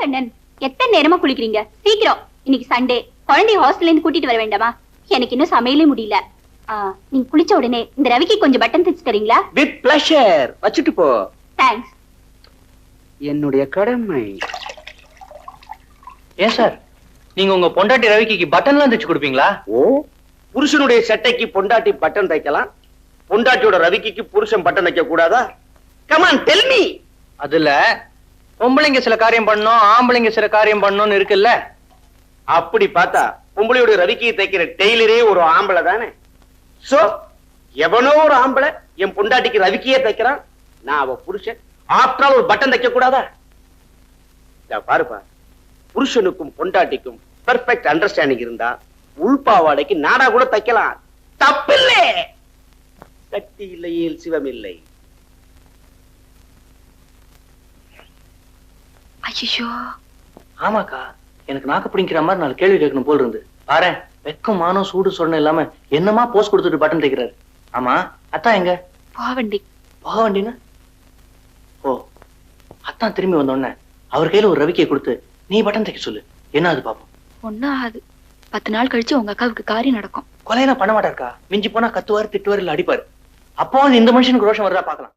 கண்ணன், எத்தனை நேரமா குளிக்கிறீங்க? சீக்கிரம், இன்னைக்கு சண்டே, குழந்தைய ஹாஸ்டல்ல இருந்து கூட்டிட்டு வர வேண்டாமா? எனக்கு இன்னும் சமையலே முடியல. நீங்க குளிச்ச உடனே இந்த ரவிக்கு கொஞ்சம் பட்டன் தைச்சு தரீங்களா? With pleasure. வச்சுட்டு போ. தேங்க்ஸ். என்னுடைய கடமை. ஏன் சார், நீங்க உங்க பொண்டாட்டி ரவிக்கு பட்டன்லாம் தைச்சு கொடுப்பீங்களா? ஓ, புருஷனுடைய சட்டைக்கு பொண்டாட்டி பட்டன் தைக்கலாம், பொண்டாட்டியோட ரவிக்கு புருஷன் பட்டன் தைக்க கூடாதா? Come on tell me. அதுல பொம்பளைங்க சில காரியம் பண்ணணும், ஆம்பளைங்க சில காரியம் பண்ணணும்னு இருக்குல்ல. அப்படி பார்த்தா பொம்பளையோட ரவிக்கு தைக்கிற டெய்லரே ஒரு ஆம்பளை தானே. சோ எவனோ ஒரு ஆம்பளை என் பொண்டாட்டிக்கு ரவிக்கியே தைக்கிறான், நான் அவ புருஷன், ஆஃப்டர் ஒரு பட்டன் தைக்க கூடாதா? பாருப்பா, புருஷனுக்கும் பொண்டாட்டிக்கும் பெர்ஃபெக்ட் அண்டர்ஸ்டாண்டிங் இருந்தா உள்பாவாடைக்கு நாடா கூட தைக்கலாம், தப்பில்லை. கட்டி இல்லையில் சிவம் இல்லை. ஐயோ, ஆமாக்கா, எனக்கு நாக்கு பிடிக்கிற மாதிரி 4 கேள்வி கேட்கணும் போல் இருந்து. பாரு, வெக்கம் மானம் சூடு சொன்ன இல்லாம என்னமா போஸ்ட் கொடுத்துட்டு பட்டன் தைக்கிறாரு. ஆமா, அத்தான் எங்க? போவண்டி. போகவண்டினா? ஓ, அத்தான் திரும்பி வந்தோடனே அவர் கையில ஒரு ரவிக்கையை கொடுத்து நீ பட்டன் தைக்க சொல்லு. என்ன அது பாப்போம். ஒன்னும் ஆகாது. 10 நாள் கழிச்சு உங்க அக்காவுக்கு காரியம் நடக்கும். கொலையெல்லாம் பண்ண மாட்டாருக்கா. மிஞ்சி போனா கத்துவாரு, திட்டுவாரு, இல்ல அடிப்பாரு. அப்போ இந்த மனுஷனுக்கு ரோஷம் வருதா பாக்கலாம்.